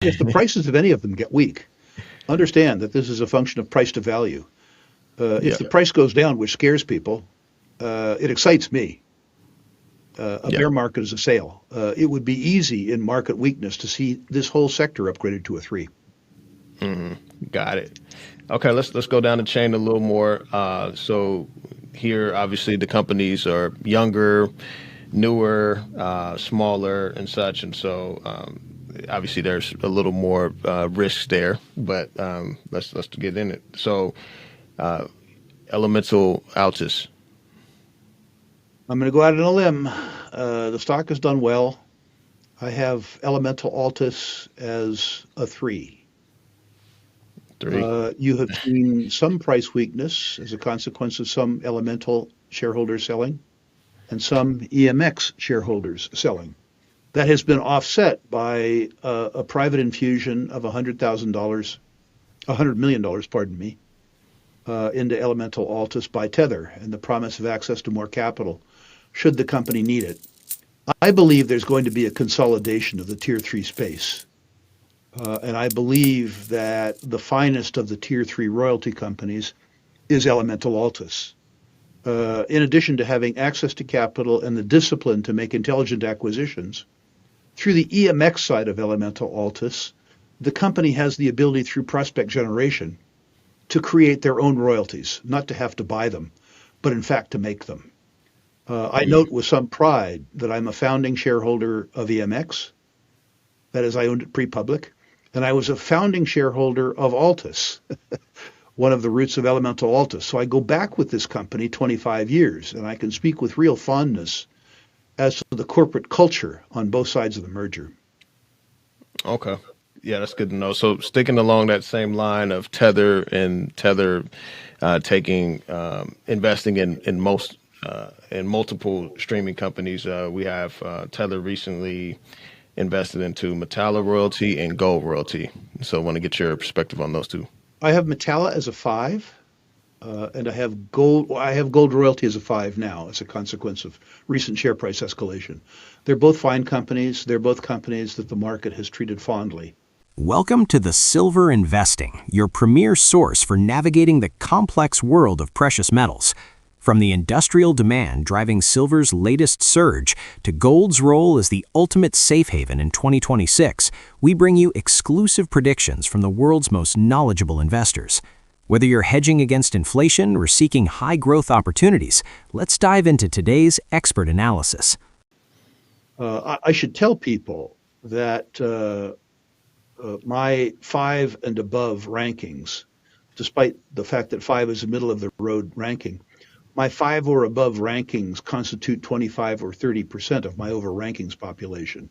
if the prices of any of them get weak, understand that this is a function of price to value. If Yeah, the price goes down, which scares people, it excites me. A yeah. bear market is a sale. It would be easy in market weakness to see this whole sector upgraded to a three. Got it. Okay, let's go down the chain a little more. So here, obviously, the companies are younger, newer, smaller, and such, and so obviously there's a little more risks there. But let's get in it. So, Elemental Altus. I'm going to go out on a limb. The stock has done well. I have Elemental Altus as a three. Three. You have seen some price weakness as a consequence of some Elemental shareholders selling and some EMX shareholders selling. That has been offset by a private infusion of $100,000, $100 million, pardon me, into Elemental Altus by Tether and the promise of access to more capital should the company need it. I believe there's going to be a consolidation of the tier three space. And I believe that the finest of the tier three royalty companies is Elemental Altus. In addition to having access to capital and the discipline to make intelligent acquisitions, through the EMX side of Elemental Altus, the company has the ability through prospect generation to create their own royalties, not to have to buy them, but in fact to make them. I note with some pride that I'm a founding shareholder of EMX. That is, I owned it pre-public. And I was a founding shareholder of Altus, one of the roots of Elemental Altus. So I go back with this company 25 years, and I can speak with real fondness as to the corporate culture on both sides of the merger. Okay. Yeah, that's good to know. So sticking along that same line of Tether and Tether taking investing in multiple streaming companies, we have Tether recently invested into Metallo Royalty and Gold Royalty. So I want to get your perspective on those two. I have Metalla as a five, and I have gold. Well, I have Gold Royalty as a five now, as a consequence of recent share price escalation. They're both fine companies. They're both companies that the market has treated fondly. Welcome to the Silver Investing, your premier source for navigating the complex world of precious metals. From the industrial demand driving silver's latest surge to gold's role as the ultimate safe haven in 2026, we bring you exclusive predictions from the world's most knowledgeable investors. Whether you're hedging against inflation or seeking high growth opportunities, let's dive into today's expert analysis. I should tell people that my five and above rankings, despite the fact that five is a middle of the road ranking, my five or above rankings constitute 25 or 30% of my over rankings population.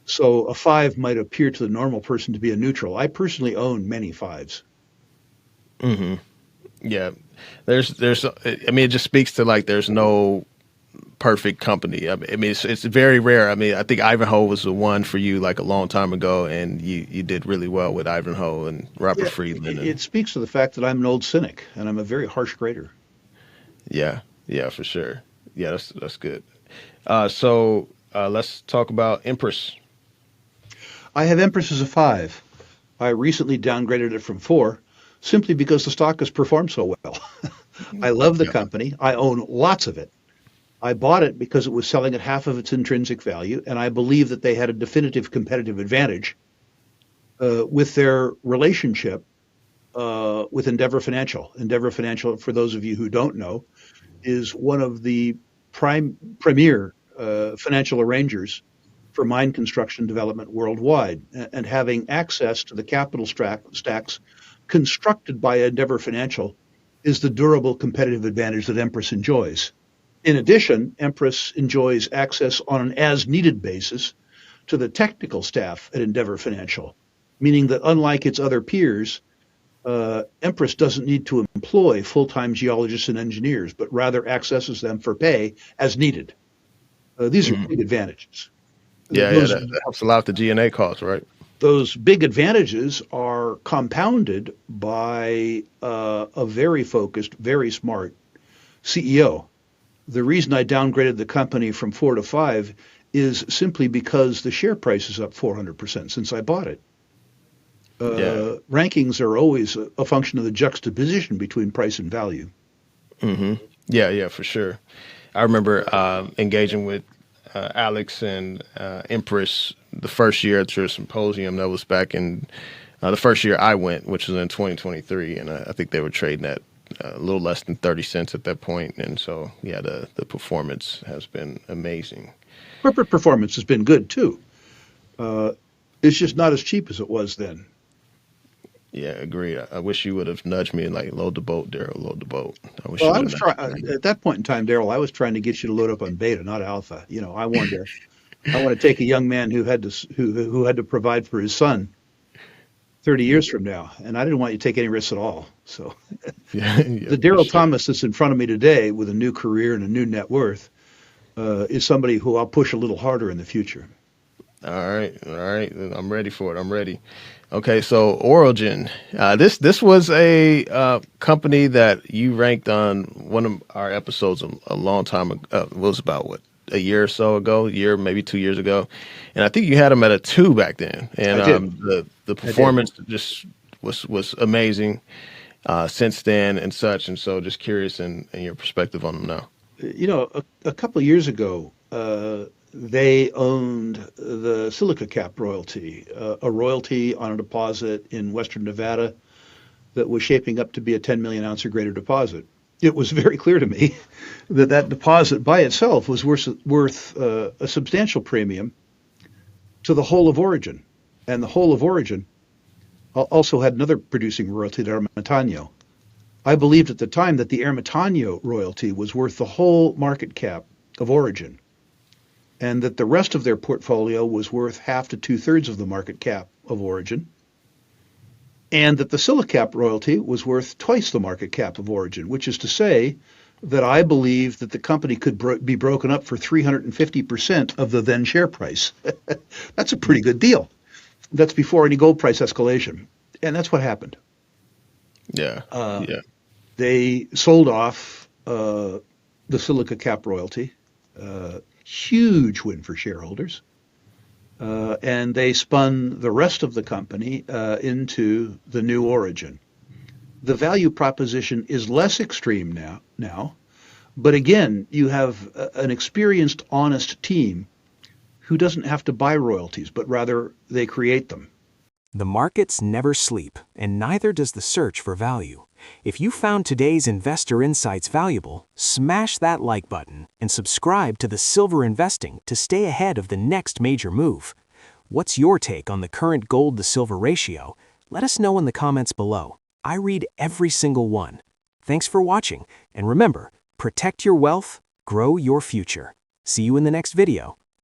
So a five might appear to the normal person to be a neutral. I personally own many fives. Yeah, I mean, it just speaks to like there's no perfect company. I mean, it's very rare. I mean, I think Ivanhoe was the one for you like a long time ago, and you did really well with Ivanhoe and Robert Yeah, Friedland, it and speaks to the fact that I'm an old cynic and I'm a very harsh grader. yeah, yeah, for sure. Yeah, that's good. So let's talk about Empress. I have Empress as a five. I recently downgraded it from four simply because the stock has performed so well. I love the Yeah. company. I own lots of it. I bought it because it was selling at half of its intrinsic value, and I believe that they had a definitive competitive advantage with their relationship with Endeavor Financial. Endeavor Financial, for those of you who don't know, is one of the premier financial arrangers for mine construction development worldwide, and having access to the capital stacks constructed by Endeavor Financial is the durable competitive advantage that Empress enjoys. In addition, Empress enjoys access on an as-needed basis to the technical staff at Endeavor Financial, meaning that unlike its other peers, Empress doesn't need to employ full-time geologists and engineers, but rather accesses them for pay as needed. These are big advantages. Yeah, yeah, Those that helps a lot with the G&A costs, right? those big advantages are compounded by a very focused, very smart CEO. The reason I downgraded the company from four to five is simply because the share price is up 400% since I bought it. Yeah. Rankings are always a function of the juxtaposition between price and value. Yeah, yeah, for sure. I remember engaging with Alex and Empress the first year at your symposium. That was back in the first year I went, which was in 2023, and I think they were trading at a little less than 30 cents at that point. And so, yeah, the performance has been amazing. Corporate performance has been good too. Uh, it's just not as cheap as it was then. Yeah, agreed. I wish you would have nudged me and like load the boat, Daryl, load the boat. I wish Well, you I would was have nudged trying me. at that point in time, Daryl. I was trying to get you to load up on beta, not alpha. I want to take a young man who had to who had to provide for his son 30 years from now, and I didn't want you to take any risks at all. So Yeah, yeah, the for Daryl sure. Thomas that's in front of me today with a new career and a new net worth is somebody who I'll push a little harder in the future. All right, all right. I'm ready for it. I'm ready. Okay, so Origin. This was a company that you ranked on one of our episodes a long time ago. It was about what, a year or so ago, a year maybe 2 years ago, and I think you had them at a 2 back then. And I did. the I did. performance just was amazing since then and such. And so, just curious in your perspective on them now. A couple of years ago, they owned the silica cap royalty, a royalty on a deposit in Western Nevada that was shaping up to be a 10 million ounce or greater deposit. It was very clear to me that that deposit by itself was worth a substantial premium to the whole of Origin. And the whole of Origin also had another producing royalty, the Ermitaño. I believed at the time that the Ermitaño royalty was worth the whole market cap of Origin, and that the rest of their portfolio was worth half to two-thirds of the market cap of Origin, and that the Silicap royalty was worth twice the market cap of Origin, which is to say that I believe that the company could be broken up for 350% of the then share price. That's a pretty good deal. That's before any gold price escalation. And that's what happened. Yeah, Uh, yeah. they sold off the Silica Cap royalty. Huge win for shareholders. And they spun the rest of the company into the new Origin. The value proposition is less extreme now, but again, you have an experienced, honest team who doesn't have to buy royalties, but rather they create them. The markets never sleep, and neither does the search for value. If you found today's Investor Insights valuable, smash that like button and subscribe to the Silver Investing to stay ahead of the next major move. What's your take on the current gold to silver ratio? Let us know in the comments below. I read every single one. Thanks for watching, and remember, protect your wealth, grow your future. See you in the next video.